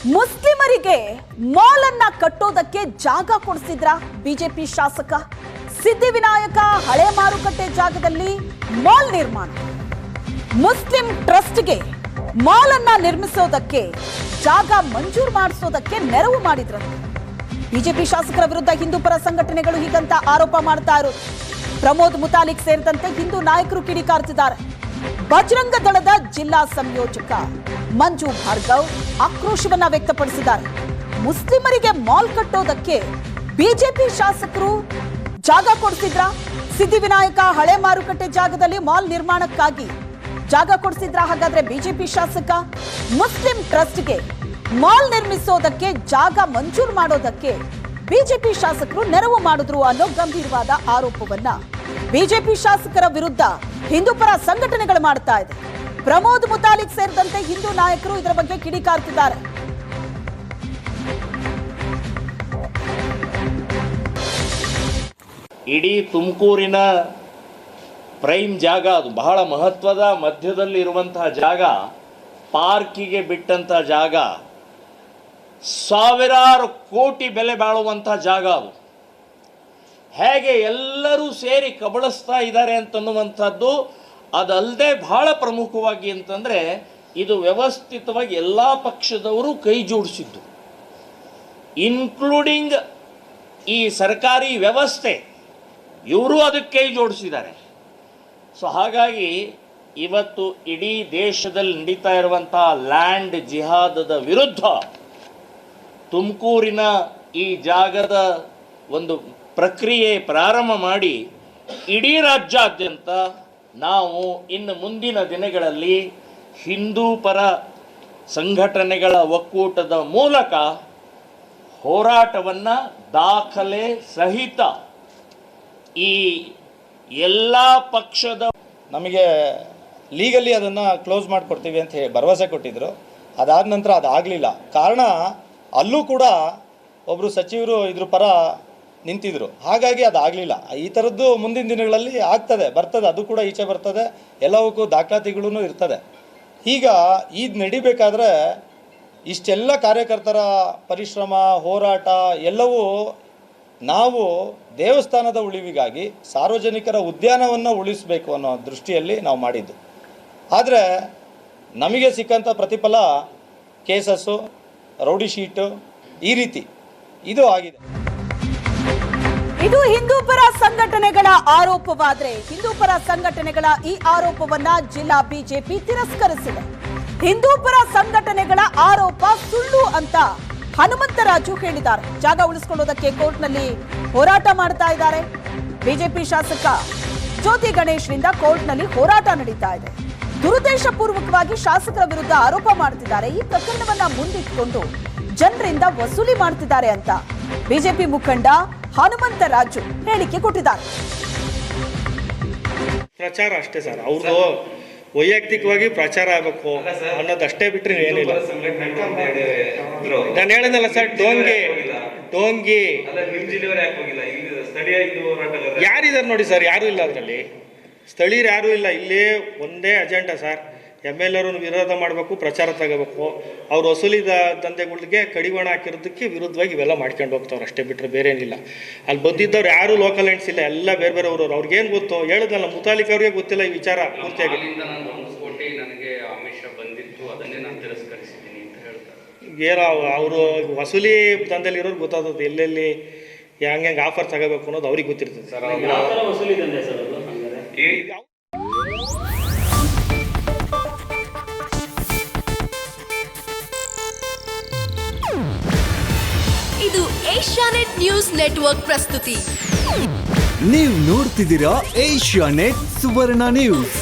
ಮುಸ್ಲಿಮರಿಗೆ ಮಾಲ್ ಅನ್ನ ಕಟ್ಟೋದಕ್ಕೆ ಜಾಗ ಕೊಡಿಸಿದ್ರ ಬಿಜೆಪಿ ಶಾಸಕ ಸಿದ್ಧಿವಿನಾಯಕ ಹಳೆ ಮಾರುಕಟ್ಟೆ ಜಾಗದಲ್ಲಿ ಮಾಲ್ ನಿರ್ಮಾಣ. ಮುಸ್ಲಿಂ ಟ್ರಸ್ಟ್ಗೆ ಮಾಲ್ ಅನ್ನ ನಿರ್ಮಿಸೋದಕ್ಕೆ ಜಾಗ ಮಂಜೂರು ಮಾಡಿಸೋದಕ್ಕೆ ನೆರವು ಮಾಡಿದ್ರಂತೆ. ಬಿಜೆಪಿ ಶಾಸಕರ ವಿರುದ್ಧ ಹಿಂದೂಪರ ಸಂಘಟನೆಗಳು ಹೀಗಂತ ಆರೋಪ ಮಾಡ್ತಾ ಇರೋದು. ಪ್ರಮೋದ್ ಮುತಾಲಿಕ್ ಸೇರಿದಂತೆ ಹಿಂದೂ ನಾಯಕರು ಕಿಡಿಕಾರ್ತಿದ್ದಾರೆ. ಬಜರಂಗ ದಳದ ಜಿಲ್ಲಾ ಸಂಯೋಜಕ ಮಂಜು ಭಾರ್ಗವ್ ಆಕ್ರೋಶವನ್ನ ವ್ಯಕ್ತಪಡಿಸಿದ್ದಾರೆ. ಮುಸ್ಲಿಮರಿಗೆ ಮಾಲ್ ಕಟ್ಟೋದಕ್ಕೆ ಬಿಜೆಪಿ ಶಾಸಕರು ಜಾಗ ಕೊಡಿಸಿದ್ರ? ಸಿದ್ಧಿವಿನಾಯಕ ಹಳೆ ಮಾರುಕಟ್ಟೆ ಜಾಗದಲ್ಲಿ ಮಾಲ್ ನಿರ್ಮಾಣಕ್ಕಾಗಿ ಜಾಗ ಕೊಡಿಸಿದ್ರ? ಹಾಗಾದ್ರೆ ಬಿಜೆಪಿ ಶಾಸಕ ಮುಸ್ಲಿಂ ಟ್ರಸ್ಟ್ಗೆ ಮಾಲ್ ನಿರ್ಮಿಸೋದಕ್ಕೆ ಜಾಗ ಮಂಜೂರು ಮಾಡೋದಕ್ಕೆ ಬಿಜೆಪಿ ಶಾಸಕರು ನೆರವು ಮಾಡಿದ್ರು ಅನ್ನೋ ಗಂಭೀರವಾದ ಆರೋಪವನ್ನ ಬಿಜೆಪಿ ಶಾಸಕರ ವಿರುದ್ಧ ಹಿಂದೂಪರ ಸಂಘಟನೆಗಳು ಮಾಡ್ತಾ ಇದೆ. ಪ್ರಮೋದ್ ಮುತಾಲಿಕ್ ಸೇರಿದಂತೆ ಹಿಂದೂ ನಾಯಕರು ಇದರ ಬಗ್ಗೆ ಕಿಡಿಕಾರ್ತಿದ್ದಾರೆ. ಇಡೀ ತುಮಕೂರಿನ ಪ್ರೈಮ್ ಜಾಗ, ಅದು ಬಹಳ ಮಹತ್ವದ ಮಧ್ಯದಲ್ಲಿ ಇರುವಂತಹ ಜಾಗ, ಪಾರ್ಕಿಗೆ ಬಿಟ್ಟಂತಹ ಜಾಗ, ಸಾವಿರಾರು ಕೋಟಿ ಬೆಲೆ ಬಾಳುವಂತಹ ಜಾಗ. ಅದು ಹೇಗೆ ಎಲ್ಲರೂ ಸೇರಿ ಕಬಳಿಸ್ತಾ ಇದ್ದಾರೆ ಅಂತನ್ನುವಂಥದ್ದು. ಅದಲ್ಲದೆ ಬಹಳ ಪ್ರಮುಖವಾಗಿ ಅಂತಂದರೆ ಇದು ವ್ಯವಸ್ಥಿತವಾಗಿ ಎಲ್ಲ ಪಕ್ಷದವರು ಕೈ ಜೋಡಿಸಿದ್ದು, ಇನ್ಕ್ಲೂಡಿಂಗ್ ಈ ಸರ್ಕಾರಿ ವ್ಯವಸ್ಥೆ, ಇವರು ಅದಕ್ಕೆ ಕೈ ಜೋಡಿಸಿದ್ದಾರೆ. ಸೊ ಹಾಗಾಗಿ ಇವತ್ತು ಇಡೀ ದೇಶದಲ್ಲಿ ನಡೀತಾ ಇರುವಂತಹ ಲ್ಯಾಂಡ್ ಜಿಹಾದದ ವಿರುದ್ಧ ತುಮಕೂರಿನ ಈ ಜಾಗದ ಒಂದು ಪ್ರಕ್ರಿಯೆ ಪ್ರಾರಂಭ ಮಾಡಿ ಇಡೀ ರಾಜ್ಯಾದ್ಯಂತ ನಾವು ಇನ್ನು ಮುಂದಿನ ದಿನಗಳಲ್ಲಿ ಹಿಂದೂ ಪರ ಸಂಘಟನೆಗಳ ಒಕ್ಕೂಟದ ಮೂಲಕ ಹೋರಾಟವನ್ನು ದಾಖಲೆ ಸಹಿತ ಈ ಎಲ್ಲ ಪಕ್ಷದ ನಮಗೆ ಲೀಗಲಿ ಅದನ್ನು ಕ್ಲೋಸ್ ಮಾಡಿಕೊಡ್ತೀವಿ ಅಂತ ಹೇಳಿ ಭರವಸೆ ಕೊಟ್ಟಿದ್ದರು. ಅದಾದ ನಂತರ ಅದಾಗಲಿಲ್ಲ. ಕಾರಣ ಅಲ್ಲೂ ಕೂಡ ಒಬ್ಬರು ಸಚಿವರು ಇದ್ರ ಪರ ನಿಂತಿದ್ರು. ಹಾಗಾಗಿ ಅದಾಗಲಿಲ್ಲ. ಈ ಥರದ್ದು ಮುಂದಿನ ದಿನಗಳಲ್ಲಿ ಆಗ್ತದೆ, ಬರ್ತದೆ, ಅದು ಕೂಡ ಈಚೆ ಬರ್ತದೆ, ಎಲ್ಲವಕ್ಕೂ ದಾಖಲಾತಿಗಳೂ ಇರ್ತದೆ. ಈಗ ಇದು ನಡಿಬೇಕಾದ್ರೆ ಇಷ್ಟೆಲ್ಲ ಕಾರ್ಯಕರ್ತರ ಪರಿಶ್ರಮ, ಹೋರಾಟ ಎಲ್ಲವೂ ನಾವು ದೇವಸ್ಥಾನದ ಉಳಿವಿಗಾಗಿ ಸಾರ್ವಜನಿಕರ ಉದ್ಯಾನವನ್ನು ಉಳಿಸಬೇಕು ಅನ್ನೋ ದೃಷ್ಟಿಯಲ್ಲಿ ನಾವು ಮಾಡಿದ್ದು. ಆದರೆ ನಮಗೆ ಸಿಕ್ಕಂಥ ಪ್ರತಿಫಲ ಕೇಸಸ್ಸು, ರೌಡಿ ಶೀಟು, ಈ ರೀತಿ ಇದು ಆಗಿದೆ. ಇದು ಹಿಂದೂಪರ ಸಂಘಟನೆಗಳ ಆರೋಪವಾದ್ರೆ, ಹಿಂದೂಪರ ಸಂಘಟನೆಗಳ ಈ ಆರೋಪವನ್ನ ಜಿಲ್ಲಾ ಬಿಜೆಪಿ ತಿರಸ್ಕರಿಸಿದೆ. ಹಿಂದೂಪರ ಸಂಘಟನೆಗಳ ಆರೋಪ ಸುಳ್ಳು ಅಂತ ಹನುಮಂತರಾಜು ಹೇಳಿದ್ದಾರೆ. ಜಾಗ ಉಳಿಸಿಕೊಳ್ಳೋದಕ್ಕೆ ಕೋರ್ಟ್ನಲ್ಲಿ ಹೋರಾಟ ಮಾಡ್ತಾ ಇದ್ದಾರೆ. ಬಿಜೆಪಿ ಶಾಸಕ ಜ್ಯೋತಿ ಗಣೇಶ್ನಿಂದ ಕೋರ್ಟ್ನಲ್ಲಿ ಹೋರಾಟ ನಡೀತಾ ಇದೆ. ದುರುದ್ದೇಶ ಪೂರ್ವಕವಾಗಿ ಶಾಸಕರ ವಿರುದ್ಧ ಆರೋಪ ಮಾಡ್ತಿದ್ದಾರೆ. ಈ ಪ್ರಕರಣವನ್ನ ಮುಂದಿಟ್ಟುಕೊಂಡು ಜನರಿಂದ ವಸೂಲಿ ಮಾಡ್ತಿದ್ದಾರೆ ಅಂತ ಬಿಜೆಪಿ ಮುಖಂಡ ಹನುಮಂತರಾಜು ಹೇಳಿಕೆ ಕೊಟ್ಟಿದ್ದಾರೆ. ಪ್ರಚಾರ ಅಷ್ಟೇ ಸರ್, ಅವ್ರದ್ದು ವೈಯಕ್ತಿಕವಾಗಿ ಪ್ರಚಾರ ಆಗಬೇಕು ಅನ್ನೋದಷ್ಟೇ ಬಿಟ್ಟರೆ ಏನಿಲ್ಲ. ನಾನು ಹೇಳಿದ್ನಲ್ಲ ಸರ್, ಡೋಂಗಿ ಯಾರಿದ್ದಾರೆ ನೋಡಿ ಸರ್, ಯಾರೂ ಇಲ್ಲ ಅದರಲ್ಲಿ, ಸ್ಥಳೀಯರು ಯಾರೂ ಇಲ್ಲ. ಇಲ್ಲಿ ಒಂದೇ ಅಜೆಂಡಾ ಸರ್, MLA ವಿರೋಧ ಮಾಡಬೇಕು, ಪ್ರಚಾರ ತಗೋಬೇಕು, ಅವ್ರು ವಸೂಲಿ ದಂಧೆಗಳಿಗೆ ಕಡಿವಾಣ ಹಾಕಿರೋದಕ್ಕೆ ವಿರುದ್ಧವಾಗಿ ಇವೆಲ್ಲ ಮಾಡ್ಕೊಂಡು ಹೋಗ್ತಾವ್ರು ಅಷ್ಟೇ ಬಿಟ್ಟರೆ ಬೇರೆ ಏನಿಲ್ಲ. ಅಲ್ಲಿ ಬಂದಿದ್ದವ್ರು ಯಾರೂ ಲೋಕಲ್ ಎಂಟ್ಸ್ ಇಲ್ಲ, ಎಲ್ಲ ಬೇರೆ ಬೇರೆ ಅವರು. ಅವ್ರಿಗೇನು ಗೊತ್ತು ಹೇಳಿದ್ನಲ್ಲ, ಮುತಾಲಿಕ್ ಅವ್ರಿಗೆ ಗೊತ್ತಿಲ್ಲ ಈ ವಿಚಾರ ಪೂರ್ತಿಯಾಗಿ. ಏನೋ ಅವರು ವಸೂಲಿ ದಂಧೆಯಲ್ಲಿ ಇರೋರು ಗೊತ್ತಾಗ್ತದೆ, ಎಲ್ಲೆಲ್ಲಿ ಹೆಂಗೆ ಆಫರ್ ತಗೋಬೇಕು ಅನ್ನೋದು ಅವ್ರಿಗೆ ಗೊತ್ತಿರ್ತದೆ ಸರ್. ಇದು ಏಷ್ಯಾನೆಟ್ ನ್ಯೂಸ್ ನೆಟ್ವರ್ಕ್ ಪ್ರಸ್ತುತಿ. ನೀವು ನೋಡ್ತಿದ್ದೀರಾ ಏಷ್ಯಾನೆಟ್ ಸುವರ್ಣ ನ್ಯೂಸ್.